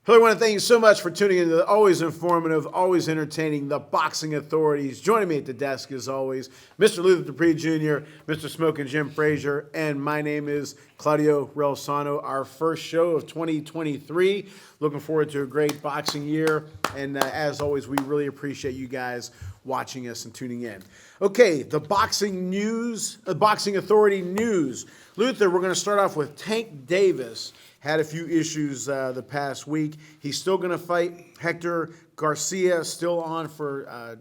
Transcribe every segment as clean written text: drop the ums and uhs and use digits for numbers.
Hello, I want to thank you so much for tuning in to the always informative, always entertaining, The Boxing Authorities. Joining me at the desk, as always, Mr. Luther Dupree Jr., Mr. Smoking Jim Frazier, and my name is Claudio Relsano. Our first show of 2023. Looking forward to a great boxing year, and as always, we really appreciate you guys watching us and tuning in. Okay, the boxing news, the Boxing Authority news. Luther, we're going to start off with Tank Davis. Had a few issues the past week. He's still going to fight Hector Garcia, still on for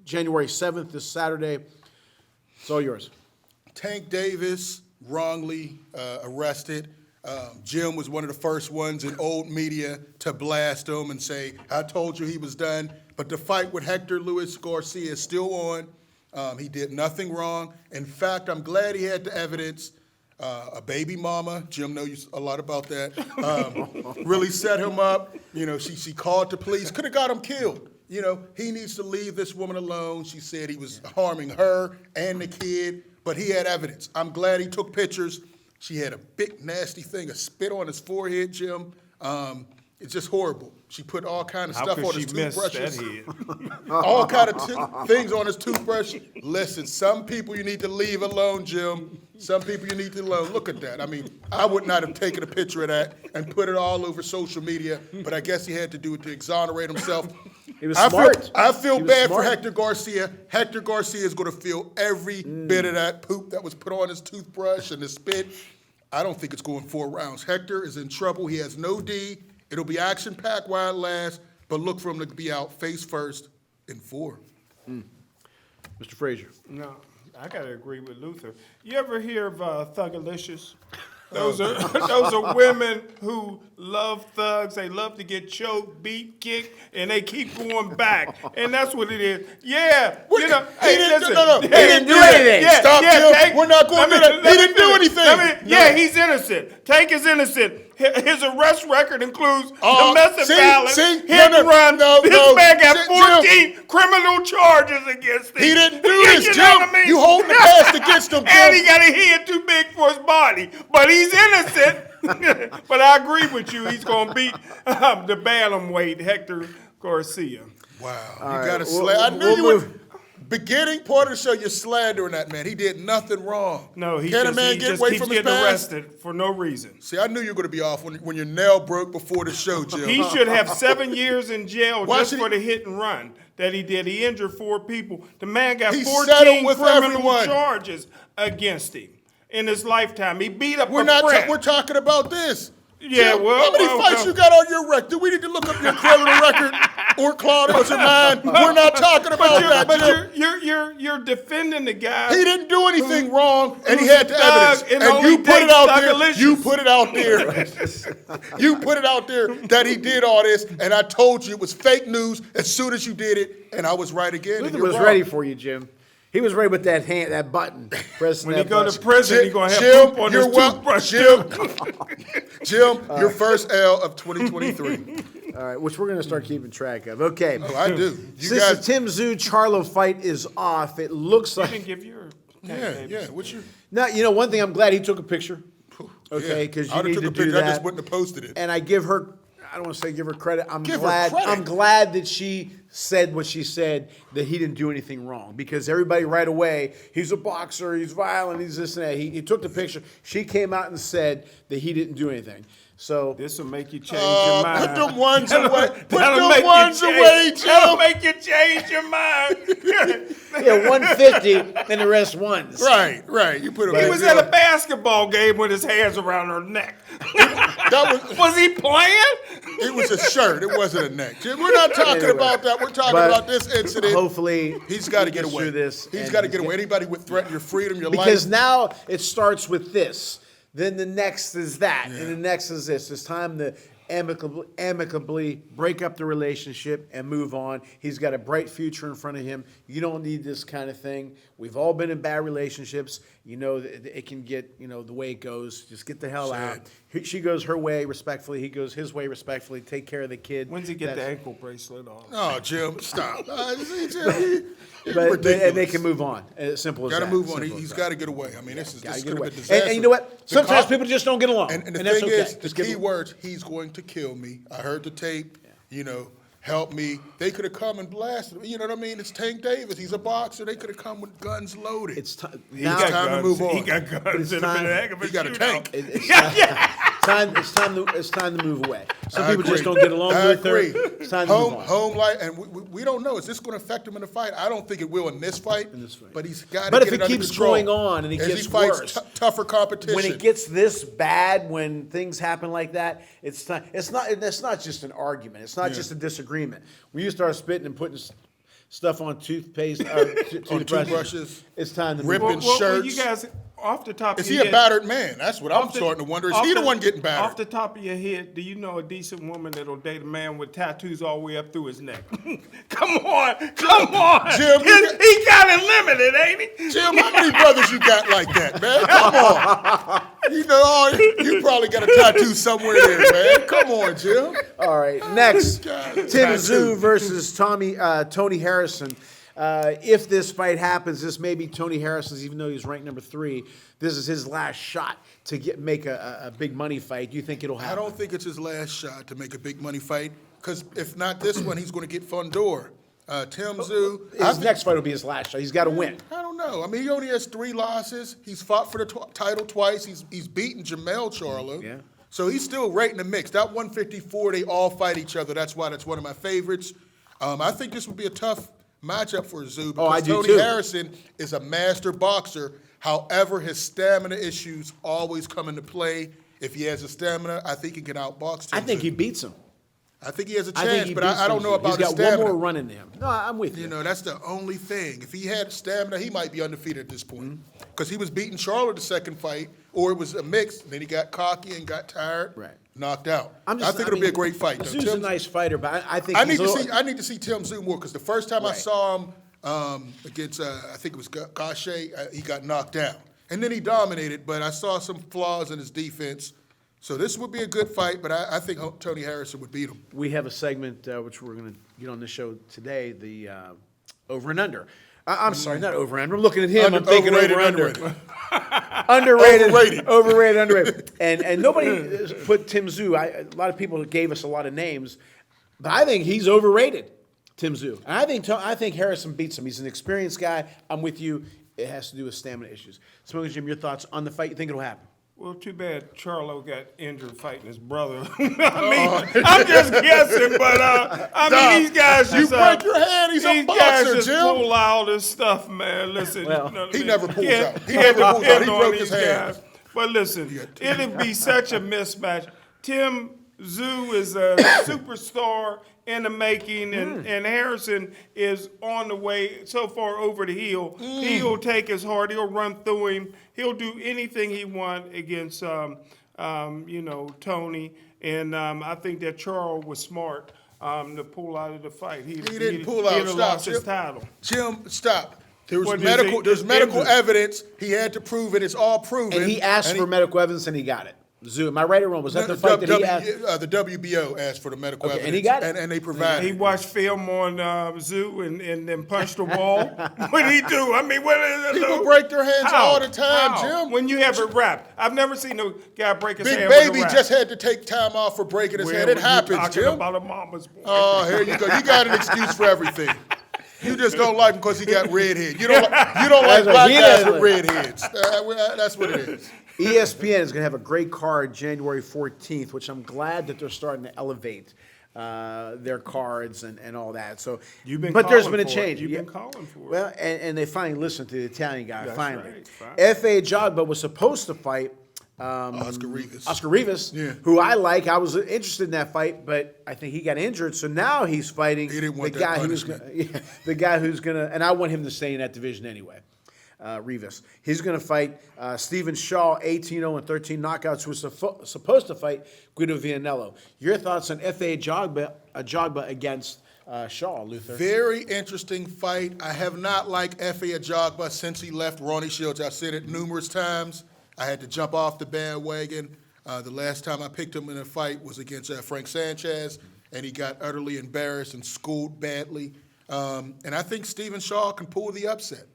January 7th, this Saturday. It's all yours. Tank Davis, wrongly arrested. Jim was one of the first ones in old media to blast him and say, I told you he was done. But the fight with Hector Luis Garcia is still on. He did nothing wrong. In fact, I'm glad he had the evidence. A baby mama, Jim knows a lot about that, really set him up. You know, she called the police, could have got him killed. You know, he needs to leave this woman alone. She said he was harming her and the kid, but he had evidence. I'm glad he took pictures. She had a big nasty thing, a spit on his forehead, Jim. It's just horrible. She put all kind of stuff on his toothbrushes. All kind of things on his toothbrush. Listen, some people you need to leave alone, Jim. Some people you need to alone. Look at that. I mean, I would not have taken a picture of that and put it all over social media, but I guess he had to do it to exonerate himself. He was smart. I feel bad for Hector Garcia. Hector Garcia is going to feel every bit of that poop that was put on his toothbrush and the spit. I don't think it's going 4 rounds. Hector is in trouble. He has no D. It'll be action-packed while it lasts, but look for him to be out face first in 4. Mr. Frazier. No, I got to agree with Luther. You ever hear of Thugalicious? Those are women who love thugs. They love to get choked, beat, kicked, and they keep going back. And that's what it is. Yeah, you know. He didn't do anything. Yeah, stop, Jim. We're not going to do that. He didn't do anything. Yeah, he's innocent. Tank is innocent. His arrest record includes domestic violence, hit and run. This man got 14 criminal charges against him. He didn't do this, You Jim. know what I mean? You holding the past against him, Jim. And he got a head too big for his body. But he's innocent. But I agree with you. He's going to beat the bantamweight, Hector Garcia. Wow. All You got to right, slay. I knew we'll you would. Beginning part of the show, you're slandering that man. He did nothing wrong. No, he Can a just, man he get just away keeps from his getting past? arrested for no reason. See, I knew you were going to be off when your nail broke before the show, Jim. He should have 7 years in jail Why just should for he- the hit and run that he did. He injured 4 people. The man got He 14 settled with criminal everyone. charges against him in his lifetime. He beat up We're a not. friend. We're talking about this. Yeah, Jim, well, how many well, fights well. you got on your record? Do we need to look up your criminal record or Claudio's or mine? We're not talking about that, Jim. You're defending the guy. He didn't do anything wrong, and he who's had the a thug evidence. and And only you put it dates out there. Thugalicious. You put it out there. You put it out there that he did all this, and I told you it was fake news as soon as you did it, and I was right again. and Luther you're was wrong. ready for you, Jim. He was ready with that hand, that button. Pressing When he that go button. to prison, he's going to have Jim, poop on you're his toothbrush. Jim, your first L of 2023. All right, which we're going to start keeping track of. Okay. Oh, I do. You Since guys, the Tim Zoo Charlo fight is off, it looks You like. can give your yeah. What's your? Now, you know, one thing, I'm glad he took a picture. Okay, because you I'd have need took to a do picture. that. I just wouldn't have posted it. And I give her, I don't want to say give her credit. I'm Give her glad. credit. I'm glad that she said what she said, that he didn't do anything wrong, because everybody right away, he's a boxer, he's violent, he's this and that. He took the picture. She came out and said that he didn't do anything. So This will make you change your mind. Put them ones away. Put That'll them make you ones change- away, That'll Jim. make you change your mind. yeah, 150 and the rest ones. Right. You put them. He was at a basketball game with his hands around her neck. Was he playing? It was a shirt. It wasn't a neck. Jim, we're not talking Anyway, about that. We're talking but about this incident. Hopefully, He's got to he get gets away. through this. He's and got to get away. Anybody would threaten your freedom, your Because life. now it starts with this. Then the next is that. And the next is this. It's time to amicably break up the relationship and move on. He's got a bright future in front of him. You don't need this kind of thing. We've all been in bad relationships. You know, it can get, the way it goes. Just get the hell out. She goes her way respectfully. He goes his way respectfully. Take care of the kid. When's he get the ankle bracelet on? Oh, Jim, stop. See, Jim, But they can move on. As simple as Got to that. move on. Simple as He's that. got to get away. I mean, this Gotta could get have away. been disaster. And you know what? The Sometimes cop- people just don't get along. And the that's thing okay. is, the Just give key them- words, he's going to kill me. I heard the tape, help me. They could have come and blasted him. You know what I mean? It's Tank Davis. He's a boxer. They could have come with guns loaded. It's time. It's time to move on. He got guns in time- a heck of a He got a shootout. tank. It's time to move away. Some I people just agree. don't get along I with her. agree. It's time to move on. Home life, and we don't know. Is this going to affect him in the fight? I don't think it will in this fight. But he's got to But get if it it under keeps control. going on and it As gets he fights worse, tougher competition. when it gets this bad, when things happen like that, it's time. It's not just an argument. It's not just a disagreement. When you start spitting and putting stuff on toothpaste, toothbrushes, it's time to move ripping on. shirts. You guys, off the top Is of he your a head, battered man? That's what I'm off the- starting to wonder. Is off he the one getting battered? Off the top of your head, do you know a decent woman that'll date a man with tattoos all the way up through his neck? Come on. Jim, he got it limited, ain't he? Jim, how many brothers you got like that, man? Come on. You probably got a tattoo somewhere there, man. Come on, Jim. All right, next, God, Tim tattoo. Tszyu versus Tony Harrison. If this fight happens, this may be Tony Harrison's, even though he's ranked number 3. This is his last shot to make a big money fight. Do you think it'll I happen? don't think it's his last shot to make a big money fight, because if not this one, he's going to get Fundor. Tim Tszyu. His next fight will be his last shot. He's got to win. I don't know. I mean, he only has 3 losses. He's fought for the title twice. He's beaten Jamel Charlo. Yeah. So he's still right in the mix. That 154, they all fight each other. That's why that's one of my favorites. I think this would be a tough matchup for Tszyu because I do Tony too. Harrison is a master boxer. However, his stamina issues always come into play. If he has the stamina, I think he can outbox Tim I think Tszyu. he beats him. I think he has a I think chance, he but beats I don't Tim know Tszyu. about He's his got stamina. one more run in him. No, I'm with you. You know, that's the only thing. If he had stamina, he might be undefeated at this point. Mm-hmm. Because he was beating Charlotte the second fight, or it was a mix. Then he got cocky and got tired, Right. knocked out. I think it'll be a great fight, though. Tszyu's a nice fighter, but I think I he's need a to little- see. I need to see Tim Tszyu more because the first time I Right. saw him against, I think it was Garcia, he got knocked down, and then he dominated. But I saw some flaws in his defense. So this would be a good fight, but I think Tony Harrison would beat him. We have a segment which we're going to get on the show today, the over and under. I'm sorry, not over and under. I'm looking at him. I'm thinking Overrated, over under. underrated. Overrated, underrated. And nobody put Tim Tszyu. A lot of people gave us a lot of names, but I think he's overrated, Tim Tszyu. And I think Harrison beats him. He's an experienced guy. I'm with you. It has to do with stamina issues. Smoking Jim, your thoughts on the fight? You think it'll happen? Well, too bad Charlo got injured fighting his brother. I'm just guessing, but these guys You just break your hand, he's a these boxer, guys just Jim. pull out this stuff, man. Listen, Well, you know what he I mean? never pulls Can't- out. He can't never pulls out. He depend on broke his these hand. guys. But listen, it'll be such a mismatch. Tim Tszyu is a superstar in the making, and Harrison is on the way so far over the hill. He'll take his heart. He'll run through him. He'll do anything he wants against, Tony. And I think that Charles was smart to pull out of the fight. He didn't pull out. He'd have Stop, lost his Jim. title. Jim, stop. There's What is medical. he- There's medical injured? evidence. He had to prove it. It's all proven. And he asked for he- medical evidence, and he got it. Tszyu, am I right or wrong? Was that the fight that he asked? The WBO asked for the medical Okay, evidence, and he got it. and they provided. He watched film on Tszyu and then punched the wall. What'd he do? I mean, what is it? People break their hands How? all the time, How? Jim. When you have it wrapped. I've never seen no guy break his Big hand with a Baby wrap. just had to take time off for breaking his Well, head. It you're happens, talking Jim. about a mama's boy. Oh, here you go. You got an excuse for everything. You just don't like him because he got red hair. You don't like That's black what he guys does. with red heads. That's what it is. ESPN is going to have a great card January 14th, which I'm glad that they're starting to elevate their cards and all that. So, You've been but there's calling been a for it. change. You've Yeah. been calling for it. Well, and they finally listened to the Italian guy. That's finally, right. F.A. Jogba was supposed to fight Oscar Rivas. Oscar Rivas, Yeah. who I like. I was interested in that fight, but I think he got injured. So now he's fighting He didn't want the that guy who's punishment. the guy who's gonna. And I want him to stay in that division anyway. Rivas. He's going to fight Stephen Shaw, 18-0 and 13 knockouts, who was supposed to fight Guido Vianello. Your thoughts on F.A. Jogba against Shaw, Luther? Very interesting fight. I have not liked F.A. Ajagba since he left Ronnie Shields. I've said it numerous times. I had to jump off the bandwagon. The last time I picked him in a fight was against Frank Sanchez, and he got utterly embarrassed and schooled badly. And I think Stephen Shaw can pull the upset.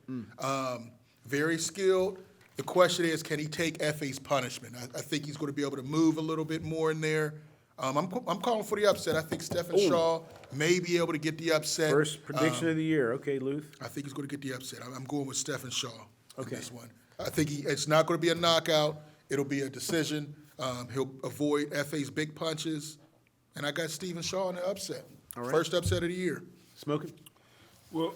Very skilled. The question is, can he take Effe's punishment? I think he's going to be able to move a little bit more in there. I'm calling for the upset. I think Stephen Shaw may be able to get the upset. First prediction of the year. Okay, Luth. I think he's going to get the upset. I'm going with Stephen Shaw in Okay. this one. I think it's not going to be a knockout. It'll be a decision. He'll avoid Effe's big punches. And I got Stephen Shaw in the upset. All right. First upset of the year. Smoking? Well,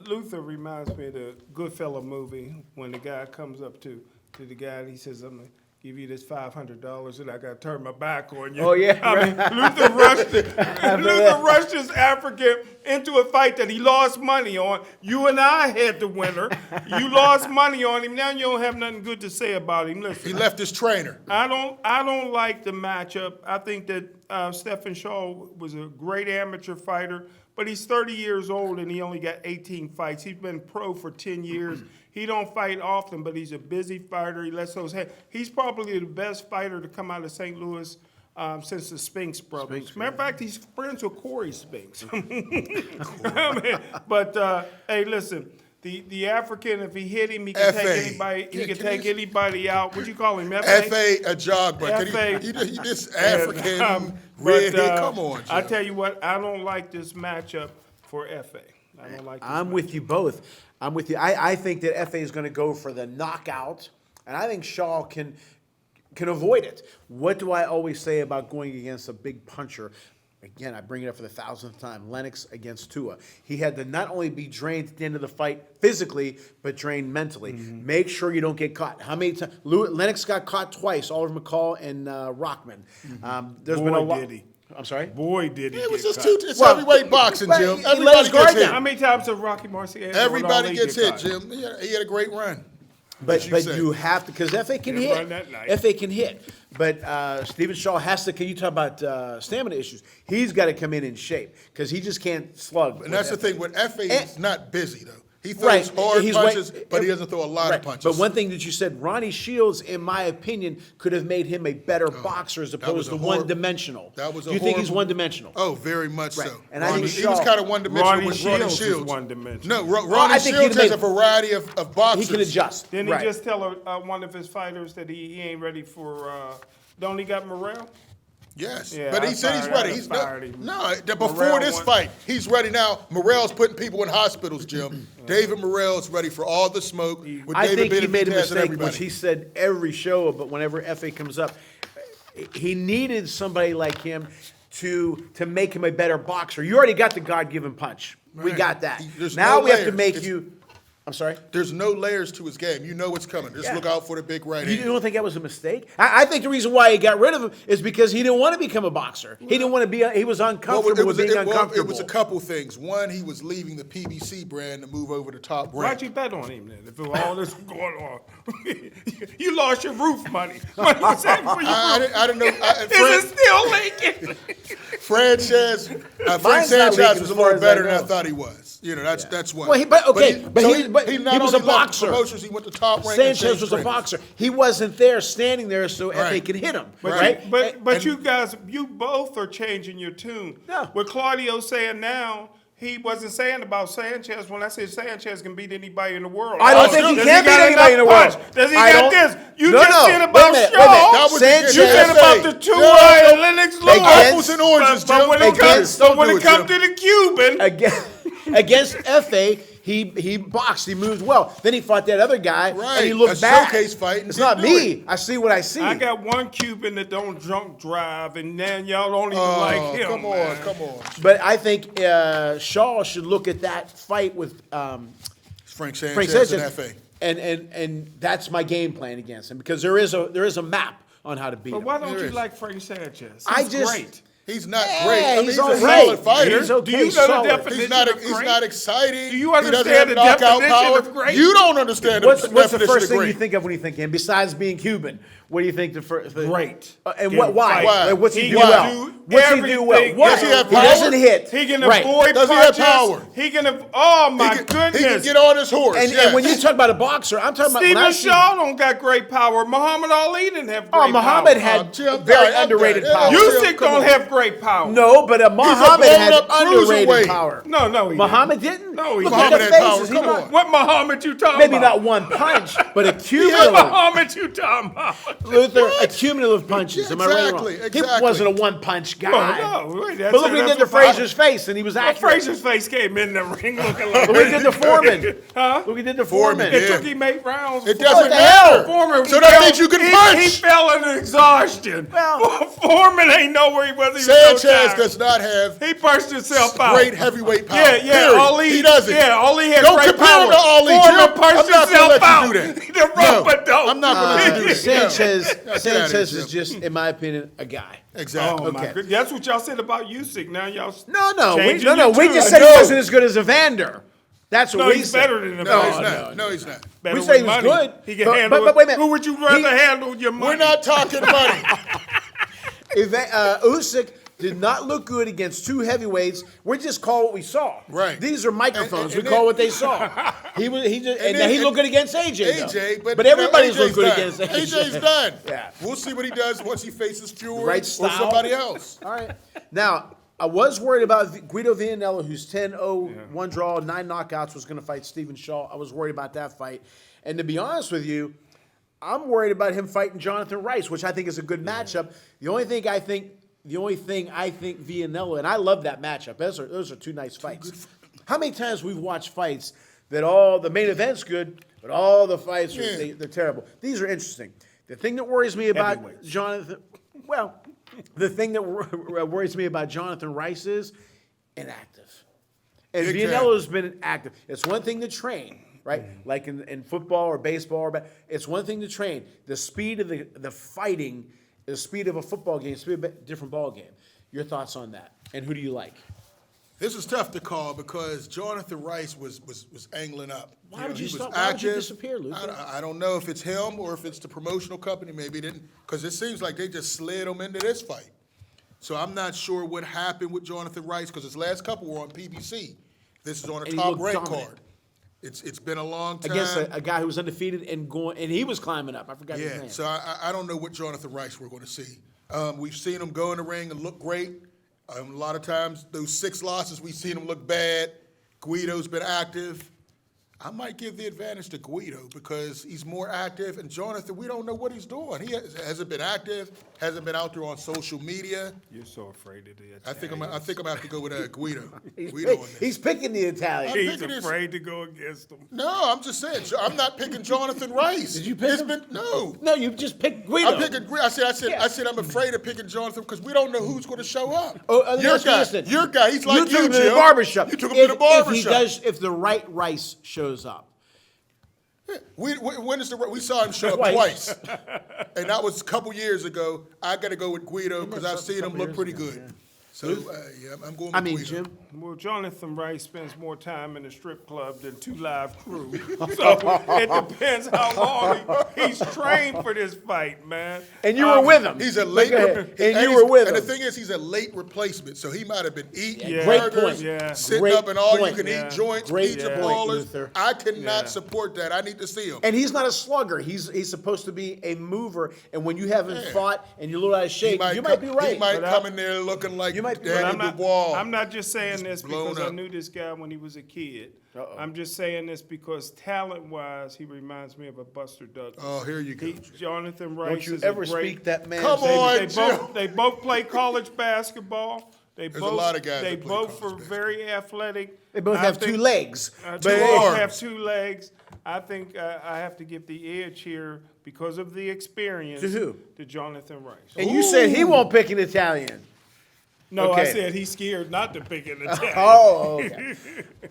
Luther reminds me of the Goodfella movie when the guy comes up to the guy and he says, "I'm gonna give you this $500 and I gotta turn my back on you." Oh, yeah, I mean, Luther rushed this African into a fight that he lost money on. You and I had the winner. You lost money on him. Now you don't have nothing good to say about him. Listen, He left his trainer. I don't like the matchup. I think that Stephen Shaw was a great amateur fighter, but he's 30 years old and he only got 18 fights. He's been pro for 10 years. He don't fight often, but he's a busy fighter. He lets those head. He's probably the best fighter to come out of St. Louis since the Spinks brothers. Matter of fact, he's friends with Corey Spinks. But hey, listen. The African, if he hit him, he can take anybody. He can take anybody out. What you call him? F.A. a jog, but F.A. he this African But, redhead. Come on, I Jim. tell you what, I don't like this matchup for F.A. I don't like this I'm with you both. I'm with you. I think that F.A. is going to go for the knockout, and I think Shaw can avoid it. What do I always say about going against a big puncher? Again, I bring it up for the 1,000th time. Lennox against Tua. He had to not only be drained at the end of the fight physically, but drained mentally. Make sure you don't get caught. How many times? Lennox got caught twice, Oliver McCall and Rockman. There's been a lot. Did he. I'm sorry? Boy, did he It was get just caught. it's heavyweight boxing, right, Jim. he let Everybody his guard gets hit. down. How many times did Rocky Marciano? Everybody gets hit, Jim. He had a great run. But you say. you have to, because F.A. can Didn't hit. run that night. F.A. can hit. But Stephen Shaw has to, can you talk about stamina issues? He's got to come in shape because he just can't slug. And that's the thing. With F.A., he's not busy, though. He Right. throws hard He's punches, right. but he doesn't throw a lot Right. of punches. But one thing that you said, Ronnie Shields, in my opinion, could have made him a better boxer as was opposed a to hor- one-dimensional. That was a Do you think he's horrible- one-dimensional? Oh, very much Right. so. And I think he was Shaw- kind of one-dimensional Ronnie with Ronnie Shields is Shields. one-dimensional. No, I Ronnie think Shields he'd has made- a variety of boxers. He can adjust. Didn't Right. he just tell one of his fighters that he ain't ready for? Don't he got Morrell? Yes, Yeah, but he I said he's fired- ready. I He's fired him. before Morrell this won. fight, he's ready now. Morrell's putting people in hospitals, Jim. David Morrell's ready for all the smoke. With I David think he made a Benavidez and mistake, everybody. which he said every show, but whenever F.A. comes up, he needed somebody like him to make him a better boxer. You already got the God-given punch. We Right. got that. There's Now no we have to layers. make It's- you. I'm sorry? There's no layers to his game. You know what's coming. Just Yeah. look out for the big right You hand. don't think that was a mistake? I think the reason why he got rid of him is because he didn't want to become a boxer. He didn't want to be. He was uncomfortable with being uncomfortable. It was a couple things. One, he was leaving the PBC brand to move over to Top Why'd Rank. you bet on him then? If all this was going on, you lost your roof money. What was that for your roof? I didn't know. Is it still leaking? Frank Sanchez Mine's not leaking was a as far little as I better than I know. thought he was. You know, that's one. Well, he was a left boxer. Promotions, he went to Top Rank. and Sanchez changed was a trainers. boxer. He wasn't there, standing there, so F.A. Right. can hit him. But Right? but you guys, you both are changing your tune. No. What Claudio's saying now, he wasn't saying about Sanchez. When I said Sanchez can beat anybody in the world, I don't think he Does can beat got anybody in the enough world. punch? Does he I got don't- this? You No, just no. said Wait a about minute, Shaw. wait a minute. That was Sanchez- You said against about FA. the two No, and Lennox Lewis. Apples and oranges, But Jim. when it Against- comes, but don't when do it it, comes Jim. to the Cuban, Against F.A., he boxed. He moved well. Then he fought that other guy, Right. and he looked A back. showcase fight and It's didn't not do me. it. I see what I see. I got one Cuban that don't drunk drive, and then y'all don't even like him. Come on, man. come on. But I think Shaw should look at that fight with Frank Frank Sanchez Sanchez, and FA. and that's my game plan against him because there is a map on how to beat But him. why don't There you is. like Frank Sanchez? I He's just- great. He's not Yeah, great. I mean, he's he's a okay. solid fighter. He's okay. Do you know solid. the definition of He's great? not exciting. Do you He doesn't understand have the knockout definition power. of great? You don't understand What's the the definition first of thing great. you think of when you think of him besides being Cuban? What do you think the first? Great. And Can what? Why? fight. What's he He do can well? do What's he do well? everything. What? Does he have He power? doesn't hit. He can Right. avoid Does he have punches. power? He can. Oh my He goodness! can get on his horse. And when you talk about a boxer, I'm talking about when I Stephen see. Shaw don't got great power. Muhammad Ali didn't have great Oh, Muhammad power. had Jim, very I'm underrated done. power. Yeah. Usyk Come don't on. have great power. No, but Muhammad had blown-up underrated cruiserweight. power. No, he Muhammad didn't. No, he Look Muhammad at had the power. faces. Come He on. not, What Muhammad you talking maybe about? not one punch, but a What cumulative. Muhammad you talking about? Luther, a cumulative punches. Am I right or wrong? Exactly. He wasn't a one-punch guy. No, wait, But look what he did to Frazier's face, and he was Well, accurate. Frazier's face came in the ring looking like Look what he did to Foreman. Huh? Look what he did to Foreman, Foreman. It yeah. took him 8 rounds. It before- doesn't the hell? matter. Foreman, So that means you can punch. He fell in exhaustion. Well- Foreman ain't know where he was. He was so Sanchez tired. does not have He punched himself out. great heavyweight power. Yeah, Period. Ali. He doesn't. Yeah, Ali had Don't great compare power. him to Ali. Foreman Jim. punched I'm not gonna himself let you out. do that. The rope-a-dope. I'm not going to let you do that. Sanchez, Get out of Sanchez here, is just, in my opinion, a guy. Exactly. Oh my Okay. goodness. That's what y'all said about Usyk. Now y'all No, changing we your just tune. said he No. wasn't as good as Evander. That's what No, we he's said. better than him. No, he's not. No, he's not. Better We say he with was money. good, He can but- handle but it. wait a minute. Who would you rather He- handle your money? We're not talking money. Usyk did not look good against two heavyweights. We just call what we saw. Right. These are microphones. And we call then- what they saw. He then- looked good against AJ. AJ, though. but everybody's AJ's looked good done. against AJ. AJ's done. Yeah. We'll see what he does once he faces Fury Right or style. somebody else. All right. Now, I was worried about Guido Vianello, who's 10-0, one draw, 9 knockouts, was going to fight Stephen Shaw. I was worried about that fight. And to be honest with you, I'm worried about him fighting Jonathan Rice, which I think is a good matchup. The only thing I think Vianello, and I love that matchup. Those are two nice fights. How many times we've watched fights that all the main event's good, but all the fights they're terrible. These are interesting. The thing that worries me about Heavyweights. the thing that worries me about Jonathan Rice is inactive. And Big time. Vianello's been active. It's one thing to train, right? Like in football or baseball, it's one thing to train. The speed of the fighting, the speed of a football game, speed of a different ball game. Your thoughts on that? And who do you like? This is tough to call because Jonathan Rice was angling up. Why would he you was stop? Why would you active. disappear, Luther? I don't know if it's him or if it's the promotional company. Maybe didn't, because it seems like they just slid him into this fight. So I'm not sure what happened with Jonathan Rice because his last couple were on PBC. This is on a And he top looked ranked dominant. card. It's been a long time. Against a guy who was undefeated and he was climbing up. I forgot his Yeah, name. so I don't know what Jonathan Rice we're going to see. We've seen him go in the ring and look great. A lot of times, those 6 losses, we've seen him look bad. Guido's been active. I might give the advantage to Guido because he's more active, and Jonathan, we don't know what he's doing. He hasn't been active, hasn't been out there on social media. You're so afraid of the I think I'm Italians. gonna have to go with Guido. He's, Guido on this. he's picking the Italian. I'm He's picking this- afraid to go against them. No, I'm just saying. I'm not picking Jonathan Rice. Did you pick him? No. No, you just picked Guido. I'm picking. I said I'm afraid of picking Jonathan because we don't know who's going to show up. Oh, your guy, listen. your guy. He's like you took him to the Jim. barbershop. You took him to the barbershop. If the right Rice shows up. We saw him show up twice, and that was a couple years ago. I got to go with Guido because I've seen him look pretty good. So I'm going with Guido. Jim. Well, Jonathan Rice spends more time in a strip club than 2 Live Crew. So it depends how long he's trained for this fight, man. And you were with him. He's a late, And you were with And him. the thing is, he's a late replacement, so he might have been eating Yeah. Great burgers, point. Yeah. sitting Great up in all point. you can Yeah. eat joints, Great pizza point, parlors. Luther. I cannot Yeah. support that. I need to see him. And he's not a slugger. He's supposed to be a mover. And when you haven't Yeah. fought and you're a little out of shape, you might be right. He might But come in there looking like You might be Danny right. Dubois. I'm not just saying this blown because I up. knew this guy when he was a kid. Uh-oh. I'm just saying this because talent-wise, he reminds me of a Buster Douglas. Oh, here you go. Jonathan Rice Don't you is ever a great, speak that man. Come on. They both play college basketball. There's a lot of guys They that play both college are very athletic. They both I have think- 2 legs. They arms. both have 2 legs. I think I have to give the edge here because of the experience. To who? To Jonathan Rice. And you said he won't pick an Italian. No, I okay. said he's scared not to pick an Italian. Oh, okay.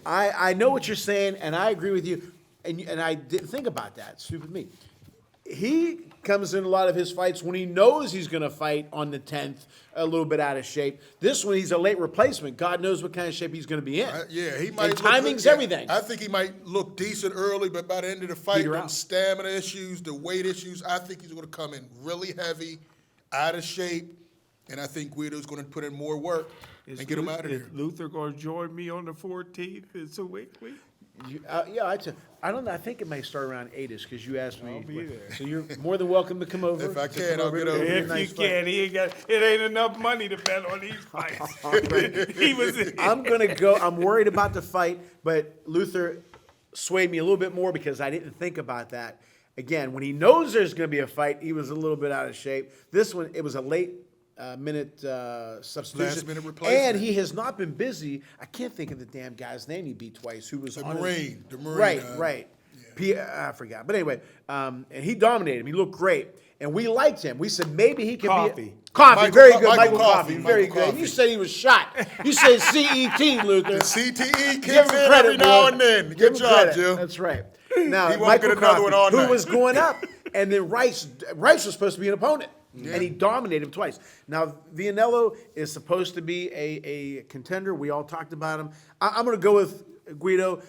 I know what you're saying, and I agree with you. And I didn't think about that. Stupid me. he comes in a lot of his fights when he knows he's going to fight on the 10th, a little bit out of shape. This one, he's a late replacement. God knows what kind of shape he's going to be in. Yeah, he might. And timing's everything. I think he might look decent early, but by the end of the fight, them stamina issues, the weight issues, I think he's going to come in really heavy, out of shape, and I think Guido's going to put in more work and get him out of there. Is Luther going to join me on the 14th? It's a weekly. Yeah, I don't know. I think it may start around 8ish because you asked me. I'll be there. So you're more than welcome to come over. If I can, I'll get over. If you can, it ain't enough money to bet on these fights. I'm gonna go. I'm worried about the fight, but Luther swayed me a little bit more because I didn't think about that. Again, when he knows there's gonna be a fight, he was a little bit out of shape. This one, it was a late minute substitution. Last minute replacement. And he has not been busy. I can't think of the damn guy's name he beat twice. Who was The on Marine. Right. I forgot. But anyway, and he dominated him. He looked great. And we liked him. We said maybe he could be Coffee, very good. Michael Coffee, very good. And you said he was shot. You said CET, Luther. The CTE kicks in every now and then. Good job, Jim. That's right. Now, He won't Michael get another Coffey, one all who night. was going up, and then Rice was supposed to be an opponent. And he dominated him twice. Now, Vianello is supposed to be a contender. We all talked about him. I'm going to go with Guido,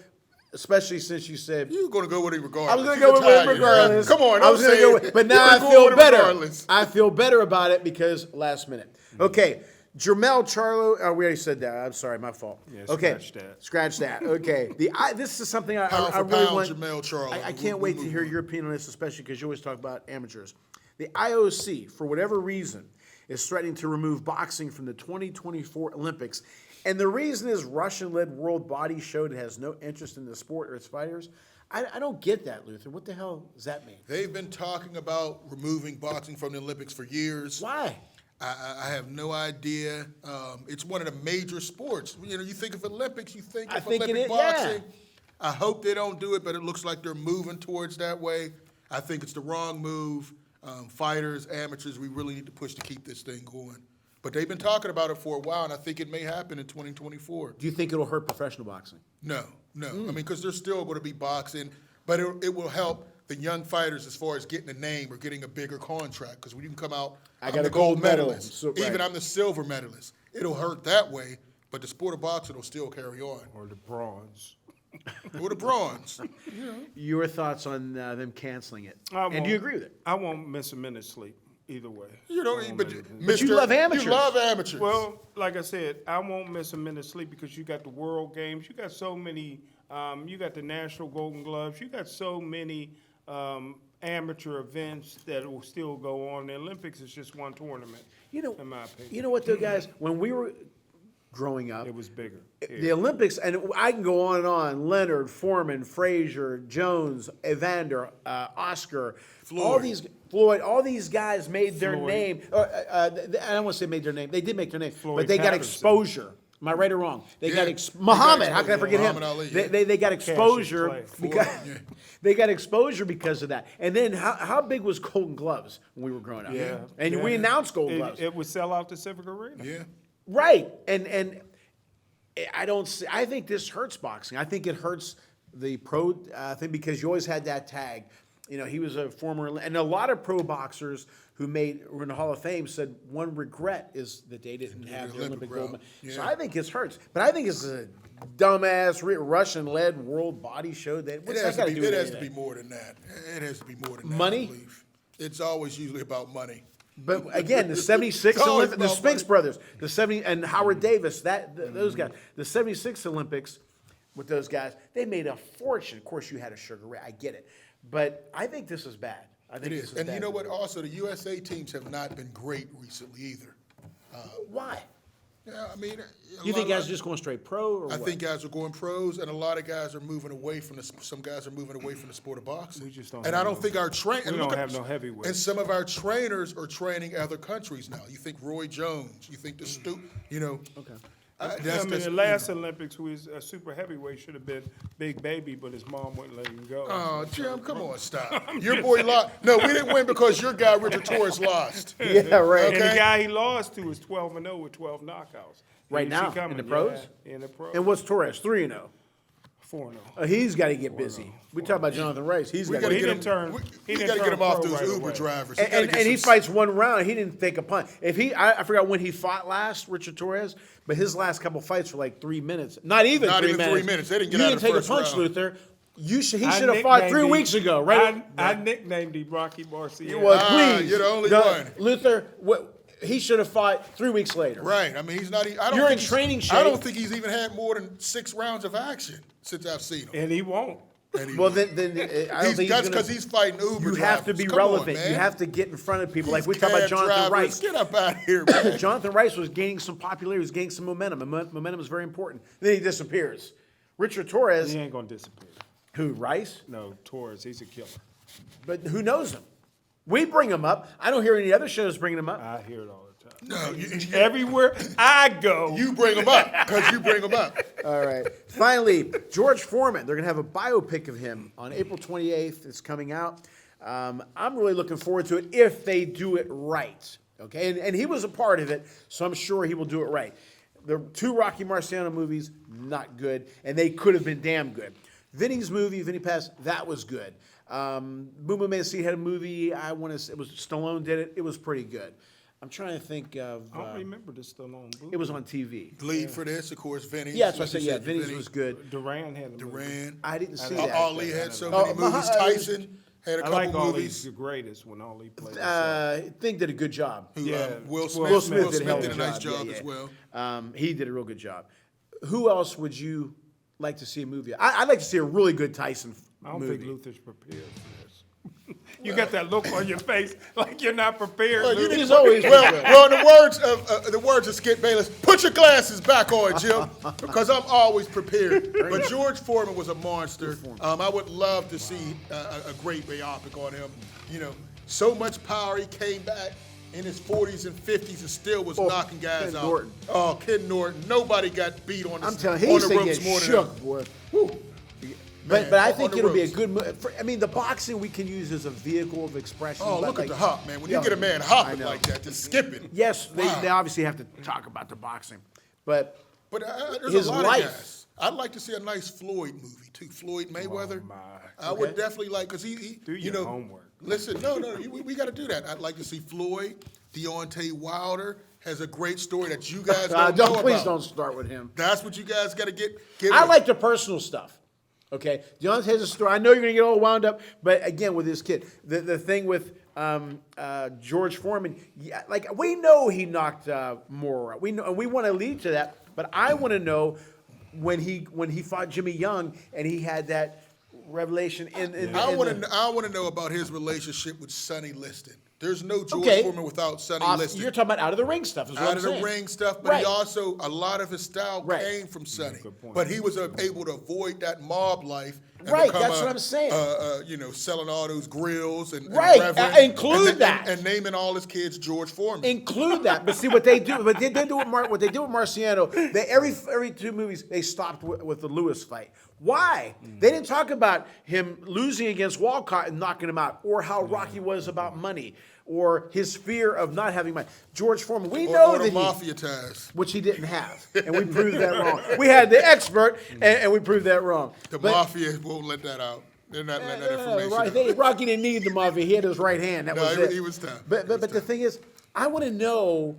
especially since you said You're going to go with him regardless. I was going to go with him regardless. Come on, I was going to go with, but now I feel better. I feel better about it because last minute. Okay, Jermell Charlo. We already said that. I'm sorry, my fault. Yeah, okay, scratch scratch that. that. Okay, this is something I Pound really for want. pound, Jermell Charlo. I can't wait to hear your opinion on this, especially because you always talk about amateurs. The IOC, for whatever reason, is threatening to remove boxing from the 2024 Olympics. And the reason is Russian-led World Body showed it has no interest in the sport or its fighters. I don't get that, Luther. What the hell does that mean? They've been talking about removing boxing from the Olympics for years. Why? I have no idea. It's one of the major sports. You know, you think of Olympics, you think of Olympic boxing. I hope they don't do it, but it looks like they're moving towards that way. I think it's the wrong move. Fighters, amateurs, we really need to push to keep this thing going. But they've been talking about it for a while, and I think it may happen in 2024. Do you think it'll hurt professional boxing? No. I mean, because there's still going to be boxing, but it will help the young fighters as far as getting a name or getting a bigger contract. Because when you can come out, I'm the gold medalist. Even I'm the silver medalist. It'll hurt that way, but the sport of boxing will still carry on. Or the bronze. Or the bronze. Your thoughts on them canceling it? I And do you agree with it? I won't miss a minute's sleep either way. You know, but you love amateurs. You love amateurs. Well, like I said, I won't miss a minute's sleep because you got the World Games, you got so many, you got the National Golden Gloves, you got so many amateur events that will still go on. The Olympics is just one tournament, in my opinion. You know what, though, guys? When we were growing up, It was bigger. the Olympics, and I can go on and on. Leonard, Foreman, Frazier, Jones, Evander, Oscar, Floyd, all these guys made their name. I don't want to say made their name. They did make their name, but they got Patterson. exposure. Am I right or wrong? They got Yeah. Muhammad. How can I forget him? Muhammad Ali, They got exposure Clay. because they got exposure because of that. And then how big was Golden Gloves when we were growing up? Yeah. And we announced Golden Gloves. It would sell out the Civic Arena. Yeah. Right, and I don't see. I think this hurts boxing. I think it hurts the pro thing because you always had that tag. You know, he was a former, and a lot of pro boxers who were in the Hall of Fame said one regret is that they didn't have the Olympic gold medal. So I think it hurts, but I think it's a dumbass Russian-led world body show. What's that got to do with It has to anything? be more than that. It has to be more than that. Money? I believe. It's always usually about money. But again, the 76 It's always Olympics, the about Spinks money. brothers, the 70 and Howard Davis, those guys, the 76 Olympics with those guys, they made a fortune. Of course, you had a Sugar Ray, I get it, but I think this is bad. I think It this is. And bad. you know what? Also, the USA teams have not been great recently either. Why? Yeah, I mean, You think guys are just going straight pro, or I what? think guys are going pros, and a lot of guys are moving away from some guys are moving away from the sport of boxing. We just don't and have I don't no- think our trainers. we don't have no heavyweights. And some of our trainers are training other countries now. You think Roy Jones? You think the Okay. The last Olympics, who was a super heavyweight, should have been Big Baby, but his mom wouldn't let him go. Oh, Jim, come on, stop. Your boy lost. No, we didn't win because your guy Richard Torres lost. Yeah, right. And the Okay. guy he lost to is 12-0 with 12 knockouts. Right You see now, coming, in the pros? Yeah, in the pros. And what's Torres? 3-0. 4-0. He's got to get busy. We talk about Jonathan Rice. He's got gotta to He get didn't him- turn. we He got didn't to get turn him off pro those right Uber away. drivers. And he fights one round. He didn't take a punch. I forgot when he fought last, Richard Torres, but his last couple fights were like 3 minutes. Not even 3 minutes. 3 minutes. They didn't get you out didn't of the take first a punch, round. Luther. He should I have fought nicknamed 3 him- weeks ago, right? I nicknamed him Rocky Garcia. Well, please. you're the only one. Luther, he should have fought 3 weeks later. Right. I mean, he's not. I don't You're think in he's- training shape. I don't think he's even had more than 6 rounds of action since I've seen him. And he won't. And he- Well, then I don't think he's that's gonna- because he's fighting Uber You have to be drivers. Come on, relevant. man. You have to get in front of people. Like These we talk about cab Jonathan drivers, Rice. Get up out of here, man. Jonathan Rice was gaining some popularity. He was gaining some momentum. And momentum is very important. Then he disappears. Richard Torres, He ain't gonna disappear. who, Rice? No, Torres, he's a killer. But who knows him? We bring him up. I don't hear any other shows bringing him up. I hear it all the time. No, Everywhere I go. you bring him up because you bring him up. All right. Finally, George Foreman. They're going to have a biopic of him on April 28th. It's coming out. I'm really looking forward to it if they do it right. Okay? And he was a part of it, so I'm sure he will do it right. The 2 Rocky Marciano movies, not good, and they could have been damn good. Vinny's movie, Vinny Pass, that was good. Boom Boom Man had a movie. It was Stallone did it. It was pretty good. I'm trying to think of. I don't remember this still on. It was on TV. Lead for this, of course, Vinny. Yeah, that's what I said. Yeah, Vinny's was good. Duran had a movie. Duran. I didn't see that. Ali had so many movies. Tyson had a I couple like Ali's movies. the greatest when Ali played. Thing did a good job. Yeah, Will Smith. Will Smith Will did a hell of did a a nice job. job Yeah, as yeah. well. He did a real good job. Who else would you like to see a movie? I'd like to see a really good Tyson I don't movie. think Luther's prepared for this. You got that look on your face like you're not prepared. Well, you Luther. He's always Well, the words of Skip Bayless, put your glasses back on, Jim, because I'm always prepared. But George Foreman was a monster. I would love to see a great biopic on him. You know, so much power. He came back in his 40s and 50s and still was knocking guys Ken out. Norton. Oh, Ken Norton. Nobody got beat on the, I'm telling you, on he's the thinking ropes more than shook, him. boy. Whew. But Man, I on think the it'll be a ropes. good movie. I mean, the boxing we can use as a vehicle of expression. Oh, but look like, at the hop, man. When you Yeah, get a man I hopping know. like that, just skipping. Yes, Wow. they obviously have to talk about the boxing, but But there's his a lot life. of guys. I'd like to see a nice Floyd movie too. Floyd Mayweather. my. I would definitely like because he Do you your know. homework. Listen, we got to do that. I'd like to see Floyd. Deontay Wilder has a great story that you guys don't know please about. don't start with him. That's what you guys got to get. I with. like the personal stuff. Okay, Deontay has a story. I know you're gonna get all wound up, but again, with this kid, the thing with George Foreman, yeah, like we know he knocked Moore out. We know, and we want to lead to that. But I want to know when he fought Jimmy Young and he had that revelation I want to know about his relationship with Sonny Liston. There's no George Okay. Foreman without Sonny Liston. You're talking about out of the ring stuff, is what Out I'm of the saying. ring stuff, but Right. he also, a lot of his style Right. came from Sonny. Good point. But he was able to avoid that mob life. And Right, become that's what I'm saying. Selling all those grills and Right, Reverend, include and, that. and naming all his kids George Foreman. Include that, but see what they do. What they do with Marciano, they every 2 movies they stopped with the Lewis fight. Why? They didn't talk about him losing against Walcott and knocking him out, or how Rocky was about money, or his fear of not having money. George Foreman, we know or that the he, mafia ties. which he didn't have, and we proved that wrong. We had the expert, and we proved that wrong. The But- mafia won't let that out. They're not letting that information out. Rocky didn't need the mafia. He had his right hand. That No, was he- it. he was tough. But He was the tough. thing is, I want to know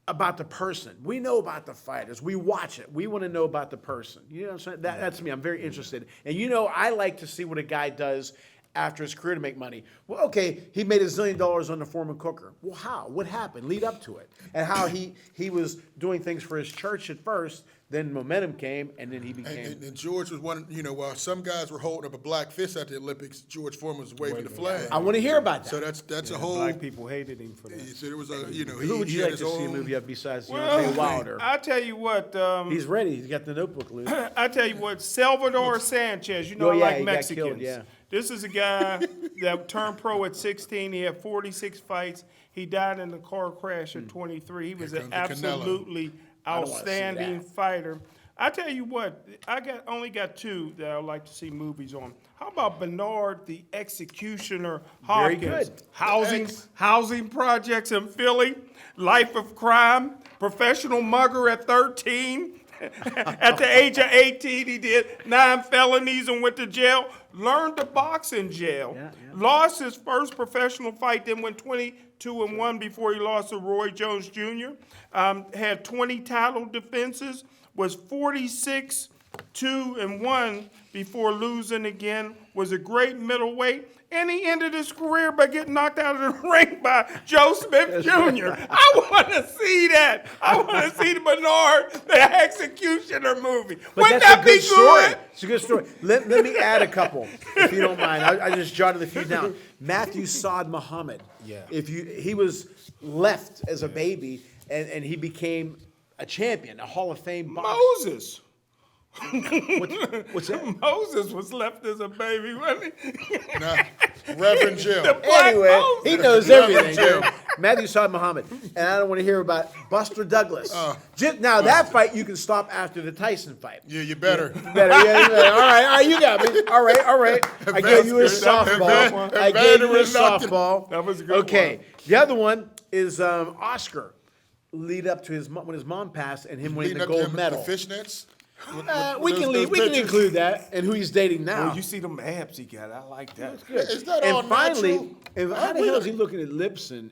about the person. We know about the fighters. We watch it. We want to know about the person. You know what I'm saying? That's me. I'm very interested. And I like to see what a guy does after his career to make money. Well, okay, he made $1 zillion on the Foreman cooker. Well, how? What happened? Lead up to it. And how he was doing things for his church at first, then momentum came, and then he became... And George was one, while some guys were holding up a black fist at the Olympics, George Foreman was waving the flag. I want to hear about that. So that's a whole. Black people hated him for that. So there was a, Who would he you had like his to see a own- movie of besides Well, Deontay Wilder? I tell you what. He's ready. He's got the notebook, Lou. I tell you what, Salvador Sanchez, Oh, I yeah, like he got Mexicans. killed, yeah. This is a guy that turned pro at 16. He had 46 fights. He died in a car crash at 23. He was Here an comes the Canelo. absolutely don't wanna see outstanding that. fighter. I tell you what, only got 2 that I would like to see movies on. How about Bernard the Executioner Very Hopkins? good. Housing projects in Philly, life of crime, professional mugger at 13. At the age of 18, he did 9 felonies and went to jail. Learned to box in jail. Yeah. Lost his first professional fight, then went 22-1 before he lost to Roy Jones Jr. Had 20 title defenses. Was 46-2-1 before losing again. Was a great middleweight. And he ended his career by getting knocked out of the ring by Joe Smith Jr. I want to see that. I want to see the Bernard the Executioner movie. But Wouldn't that's that a be good story. good? It's a good story. Let me add a couple, if you don't mind. I just jotted a few down. Matthew Saad Muhammad. Yeah. He was left as a baby, and he became a champion, a Hall of Fame boxer. Moses. What's that? Moses was left as a baby, wasn't he? Nah, Reverend Jim. The Black Anyway, Moses. he knows everything. Jim. dude. Matthew Saad Muhammad. And I don't want to hear about Buster Douglas. Now, that fight you can stop after the Tyson fight. Yeah, you better. Better, yeah. All right, you got me. All right. I gave you a softball. I gave you a softball. That was a good Okay, one. the other one is Oscar. Lead up to when his mom passed and him winning Leading the up to gold him, medal. The fishnets. We can include that and who he's dating now. Oh, you see them abs he got. I like that. Is that all And finally, natural? how the hell is he looking at lips and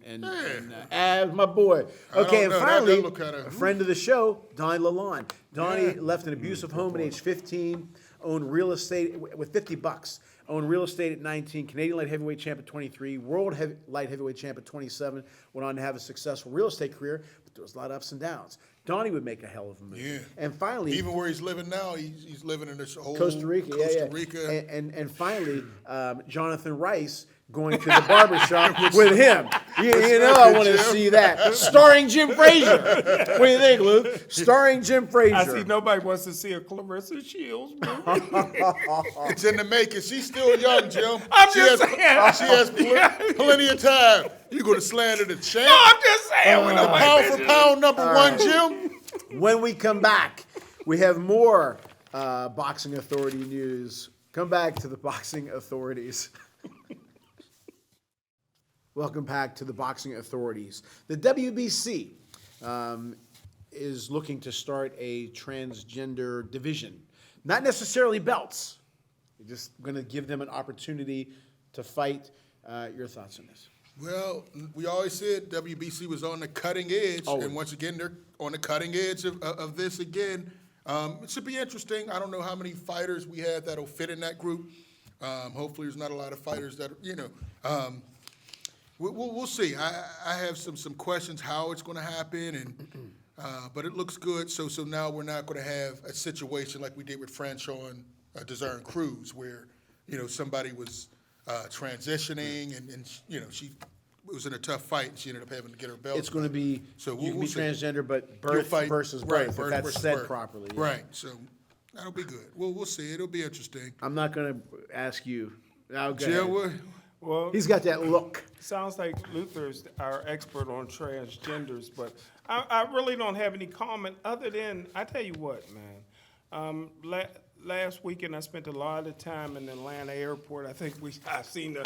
abs, my boy? Okay, and know. That finally, look kinda- a friend of the show, Donnie Lalonde. Donnie left an abusive home at age 15, owned real estate with $50. Owned real estate at 19, Canadian light heavyweight champ at 23, world light heavyweight champ at 27. Went on to have a successful real estate career, but there was a lot of ups and downs. Donnie would make a hell of a move. Yeah. And finally, Even where he's living now, he's living in this whole Costa Rica. Costa Rica. And finally, Jonathan Rice going to the barbershop with him. You know I want to see that. Starring Jim Frazier. What do you think, Luke? Starring Jim Frazier. I see nobody wants to see a Clarissa Shields movie. It's in the making. She's still young, Jim. I'm she just has, saying. She has plenty of time. You going to slander the champ? No, I'm just saying. When the nobody pound for mentions- pound number one, Jim. When we come back, we have more Boxing Authority news. Come back to the Boxing Authorities. Welcome back to the Boxing Authorities. The WBC is looking to start a transgender division. Not necessarily belts. We're just going to give them an opportunity to fight. Your thoughts on this? Well, we always said WBC was on the cutting edge, Always. and once again, they're on the cutting edge of this again. It should be interesting. I don't know how many fighters we have that'll fit in that group. Hopefully, there's not a lot of fighters that, we'll see. I have some questions how it's going to happen, and but it looks good. So now we're not going to have a situation like we did with Franchon Desern Cruz, where somebody was transitioning and she was in a tough fight and she ended up having to get her belt. It's going to be So you can we'll be see. transgender, but You'll birth fight- versus right, birth. birth If that's versus said birth. properly. Yeah. Right. So that'll be good. We'll see. It'll be interesting. I'm not going to ask you. Now, go Jill, ahead. Well, He's got that look. sounds like Luther's our expert on transgenders, but I really don't have any comment other than, I tell you what, man. Last weekend I spent a lot of time in Atlanta airport. I think I seen the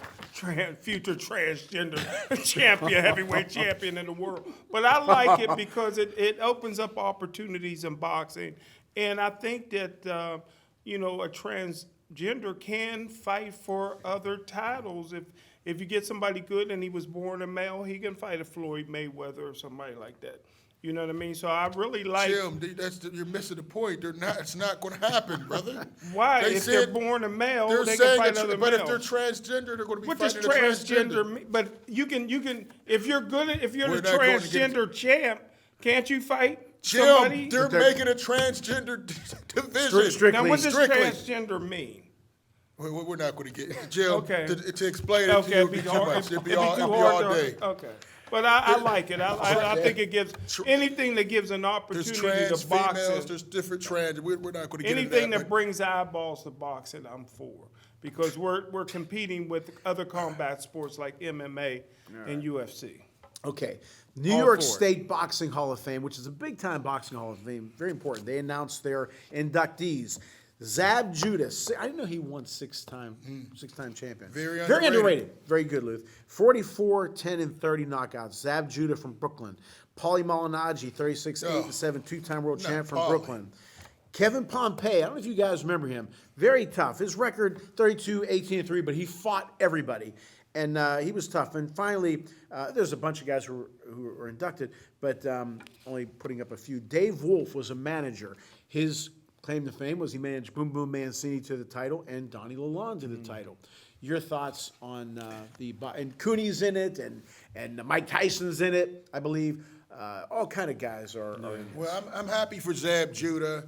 future transgender champion, heavyweight champion in the world. But I like it because it opens up opportunities in boxing. And I think that, a transgender can fight for other titles. If you get somebody good and he was born a male, he can fight a Floyd Mayweather or somebody like that. You know what I mean? So I really like. Jim, you're missing the point. It's not going to happen, brother. Why? They If they're said- born a male, They're they can saying fight that, other but males. if they're transgender, they're going to be What does fighting a transgender mean? But you can if you're the We're not going to get- transgender champ, can't you fight somebody? Jim, they're making a transgender division. Strictly. Now what does Strictly. transgender mean? We're not going to get Jim. Okay. To explain it Okay, to you it'd would be be too hard. much. It'd be It'd all too hard day. Okay. But I like it. I think it gives anything that gives an There's opportunity trans to females. boxing. There's different trans. We're not going to get Anything into that that. brings eyeballs to boxing, I'm for, because we're competing with other combat sports like MMA and UFC. Okay. New All York for it. State Boxing Hall of Fame, which is a big-time boxing hall of fame, very important. They announced their inductees. Zab Judas. I didn't know he won six-time champion. Very underrated. Very good, Luth. 44, 10, and 30 knockouts. Zab Judah from Brooklyn. Paulie Malignaggi, 36, 8, and 7, two-time world champ from Paulie. Brooklyn. Kevin Pompey, I don't know if you guys remember him. Very tough. His record, 32, 18-3, but he fought everybody. And he was tough. And finally, there's a bunch of guys who were inducted, but only putting up a few. Dave Wolf was a manager. His claim to fame was he managed Boom Boom Mancini to the title and Donnie Lalonde to the title. Your thoughts on and Cooney's in it, and Mike Tyson's in it, I believe. All kind of guys are in it. Well, I'm happy for Zab Judah.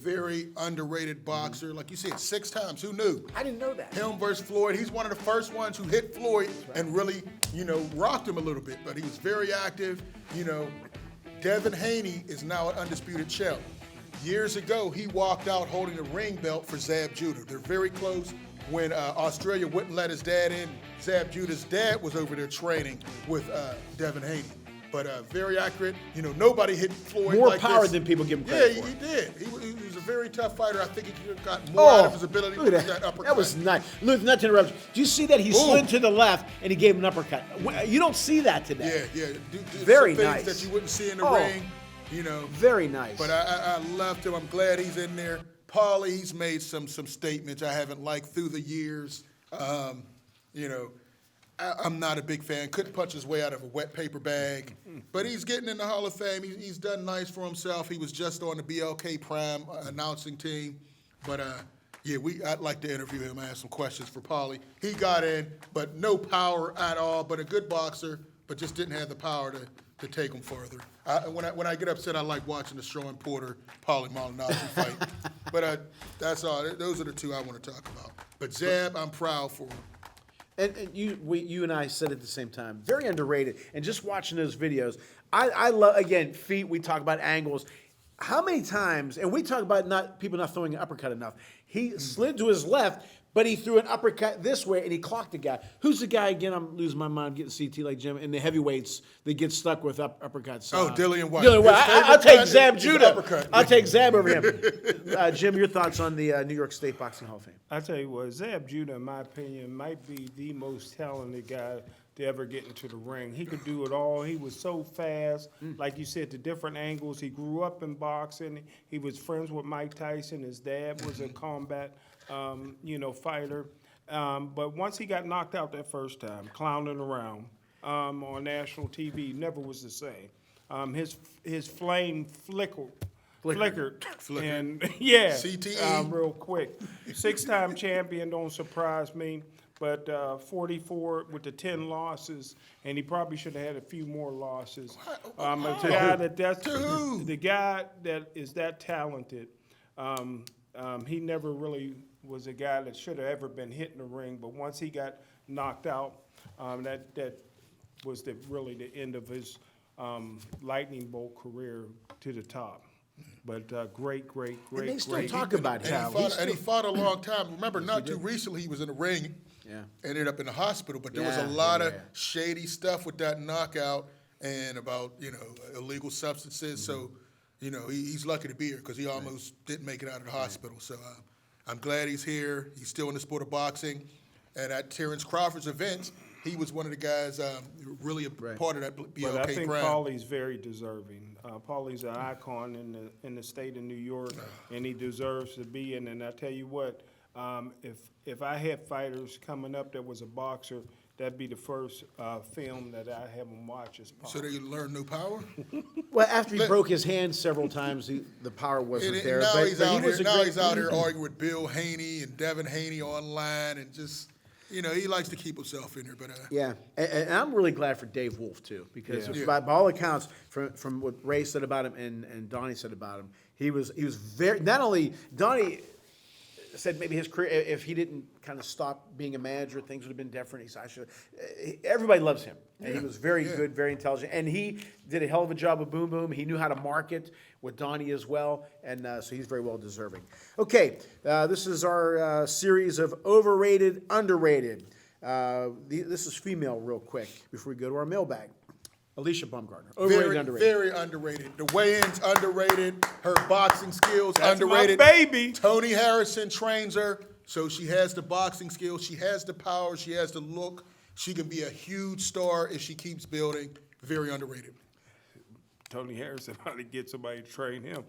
Very underrated boxer. Like you said, 6 times. Who knew? I didn't know that. Him versus Floyd. He's one of the first ones who hit Floyd and really, rocked him a little bit. But he was very active. Devin Haney is now an undisputed champ. Years ago, he walked out holding the ring belt for Zab Judah. They're very close. When Australia wouldn't let his dad in, Zab Judah's dad was over there training with Devin Haney. But very accurate. Nobody hit Floyd More like power this. than people give him credit for. Yeah, he did. He was a very tough fighter. I think he could have got more out of his ability look at with that. that uppercut. That was nice. Look, not to interrupt you. Do you see that? He slid to the left and he gave him an uppercut. You don't see that today. Yeah. Very some nice. things that you wouldn't see in the ring. Very nice. But I loved him. I'm glad he's in there. Paulie, he's made some statements I haven't liked through the years. I'm not a big fan. Couldn't punch his way out of a wet paper bag. But he's getting in the Hall of Fame. He's done nice for himself. He was just on the BLK Prime announcing team. But, I'd like to interview him. I have some questions for Paulie. He got in, but no power at all. But a good boxer, but just didn't have the power to take him further. When I get upset, I like watching the Sean Porter, Paulie Malignaggi fight. But that's all. Those are the 2 I want to talk about. But Zab, I'm proud for him. And you and I said at the same time, very underrated. And just watching those videos, I love, again, feet, we talk about angles. How many times, and we talk about people not throwing an uppercut enough. He slid to his left, but he threw an uppercut this way, and he clocked the guy. Who's the guy, again, I'm losing my mind, getting CT like Jim, in the heavyweights that get stuck with uppercuts? Dillian White. Dillian White. I'll take Zab Judah. Uppercut. I'll take Zab over him. Jim, your thoughts on the New York State Boxing Hall of Fame? I tell you what, Zab Judah, in my opinion, might be the most talented guy to ever get into the ring. He could do it all. He was so fast. Like you said, the different angles. He grew up in boxing. He was friends with Mike Tyson. His dad was a combat, fighter. But once he got knocked out that first time, clowning around on national TV, never was the same. His flame flickered. And CTE. real quick. 6-time champion, don't surprise me. But 44 with the 10 losses, and he probably should have had a few more losses. The guy that is that talented, he never really was a guy that should have ever been hit in the ring. But once he got knocked out, that was really the end of his lightning bolt career to the top. But great. And they still talk about him. And he fought a long time. Remember, not too recently he was in the ring. Yeah. Ended up in the hospital, but there was a lot of shady stuff with that knockout and about illegal substances. So, he's lucky to be here because he almost didn't make it out of the hospital. So I'm glad he's here. He's still in the sport of boxing, and at Terrence Crawford's events, he was one of the guys really a part of that BLK But I think Prime. Paulie's very deserving. Paulie's an icon in the state of New York, and he deserves to be in. And I tell you what. If I had fighters coming up that was a boxer, that'd be the first film that I have them watch is Paul. So they learn new power? Well, after he broke his hand several times, the power wasn't there. Now but he's out here arguing with Bill Haney and Devin Haney online and just, he likes to keep himself in there. But yeah, and I'm really glad for Dave Wolf, too, because by all accounts, from what Ray said about him and Donnie said about him, he was very, not only, Donnie said maybe his career, if he didn't kind of stop being a manager, things would have been different. He said, everybody loves him. And he was very good, very intelligent. And he did a hell of a job with Boom Boom. He knew how to market with Donnie as well. And so he's very well deserving. Okay, this is our series of overrated, underrated. This is female real quick before we go to our mailbag. Alicia Baumgartner, overrated, underrated. Very underrated. The weigh-ins underrated. Her boxing skills That's underrated. my baby. Tony Harrison trains her, so she has the boxing skills. She has the power. She has the look. She can be a huge star if she keeps building. Very underrated. Tony Harrison how to get somebody to train him.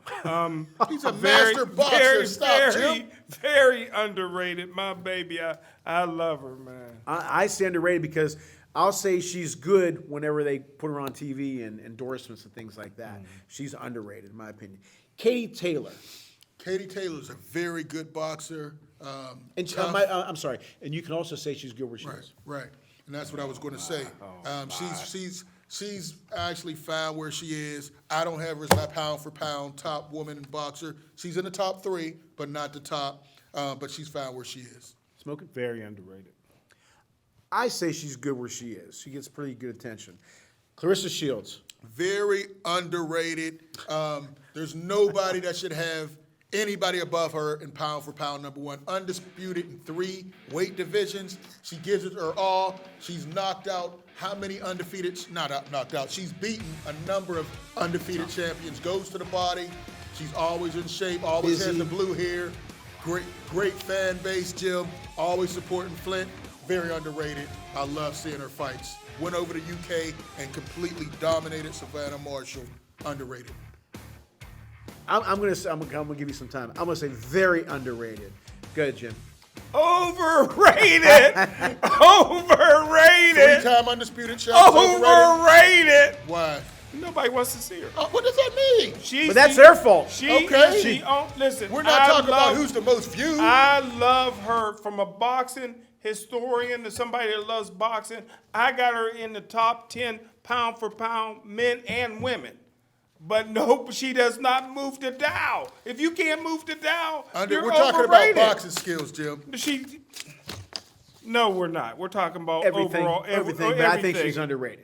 He's a master boxer. Stop, Jim. Very underrated. My baby, I love her, man. I say underrated because I'll say she's good whenever they put her on TV and endorsements and things like that. She's underrated, in my opinion. Katie Taylor. Katie Taylor's a very good boxer. And tough. I'm sorry. And you can also say she's good where she Right, is. right. And that's what I was going to say. She's actually found where she is. I don't have her as my pound for pound top woman boxer. She's in the top 3, but not the top. But she's found where she is. Smoking? Very underrated. I say she's good where she is. She gets pretty good attention. Clarissa Shields. Very underrated. There's nobody that should have anybody above her in pound for pound number 1. Undisputed in 3 weight divisions. She gives it her all. She's knocked out how many undefeated, knocked out. She's beaten a number of undefeated champions. Goes to the body. She's always in shape, always has the blue hair. Great fan base, Jim. Always supporting Flint. Very underrated. I love seeing her fights. Went over to UK and completely dominated Savannah Marshall. Underrated. I'm gonna give you some time. I'm gonna say very underrated. Go ahead, Jim. Overrated. Overrated. 3-time undisputed champion. Overrated. Why? Nobody wants to see her. What does that mean? But that's their fault. Okay. Listen, We're not talking about who's the most viewed. I love her from a boxing historian to somebody that loves boxing. I got her in the top 10 pound for pound men and women. But no, she does not move the dial. If you can't move the dial, you're We're talking overrated. about boxing skills, Jim. No, we're not. We're talking about Everything, overall everything. But I think she's underrated.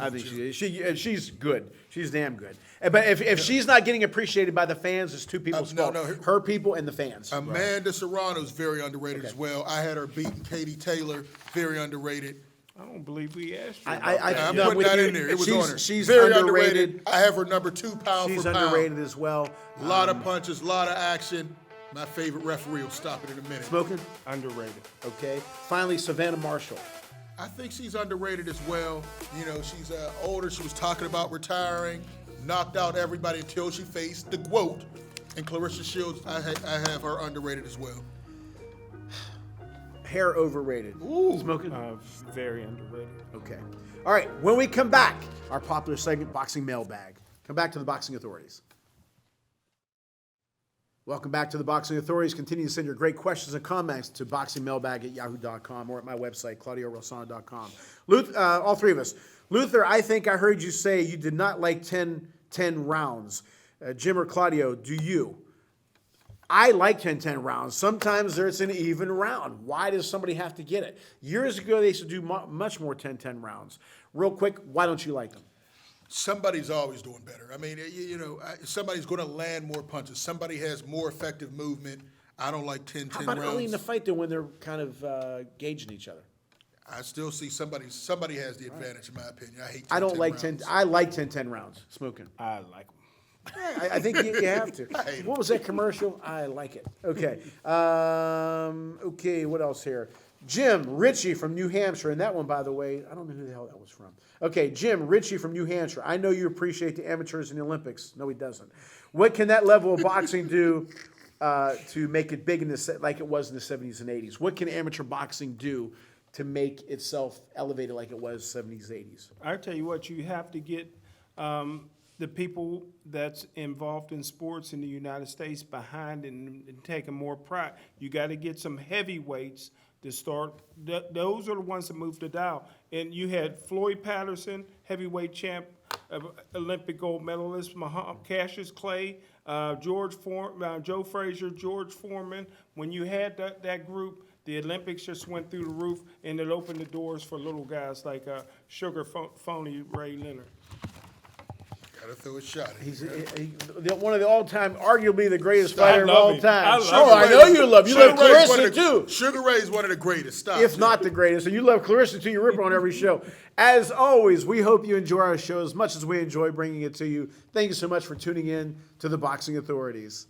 I think she's good. She's damn good. But if she's not getting appreciated by the fans, it's two people's fault. Her people and the fans. Amanda Serrano's very underrated as well. I had her beating Katie Taylor. Very underrated. I don't believe we asked you. I'm putting that in there. It was on her. She's very underrated. I have her number 2 pound She's for pound. underrated as well. A lot of punches, a lot of action. My favorite referee will stop it in a minute. Smoking? Underrated. Okay. Finally, Savannah Marshall. I think she's underrated as well. You know, she's older. She was talking about retiring. Knocked out everybody until she faced the GOAT. And Clarissa Shields, I have her underrated as well. Hair overrated. Ooh. Smoking? Very underrated. Okay. All right. When we come back, our popular segment, Boxing Mailbag. Come back to the Boxing Authorities. Welcome back to the Boxing Authorities. Continue to send your great questions and comments to boxingmailbag@yahoo.com or at my website, claudiorosano.com. All 3 of us. Luther, I think I heard you say you did not like 10 rounds. Jim or Claudio, do you? I like 10 rounds. Sometimes there's an even round. Why does somebody have to get it? Years ago, they used to do much more 10 rounds. Real quick, why don't you like them? Somebody's always doing better. I mean, somebody's going to land more punches. Somebody has more effective movement. I don't like 10 How about rounds. early in the fight, though, when they're kind of gauging each other? I still see somebody has the advantage, in my opinion. I hate 10 I don't like rounds. 10. I like 10 rounds. Smoking. I like them. I think you have to. I hate 'em. What was that commercial? I like it. Okay. Okay, what else here? Jim Ritchie from New Hampshire. And that one, by the way, I don't know who the hell that was from. Okay, Jim Ritchie from New Hampshire. I know you appreciate the amateurs in the Olympics. No, he doesn't. What can that level of boxing do to make it big like it was in the 70s and 80s? What can amateur boxing do to make itself elevated like it was 70s, 80s? I tell you what, you have to get the people that's involved in sports in the United States behind and taking more pride. You got to get some heavyweights to start. Those are the ones that move the dial. And you had Floyd Patterson, heavyweight champ, Olympic gold medalist, Cassius Clay, Joe Frazier, George Foreman. When you had that group, the Olympics just went through the roof, and it opened the doors for little guys like Sugar Phony Ray Leonard. Gotta throw a shot. He's one of the all-time, arguably the greatest fighter of all time. I know you love. You love Clarissa too. Sugar Ray's one of the greatest. Stop. If not the greatest, and you love Clarissa too. You rip her on every show. As always, we hope you enjoy our show as much as we enjoy bringing it to you. Thank you so much for tuning in to the Boxing Authorities.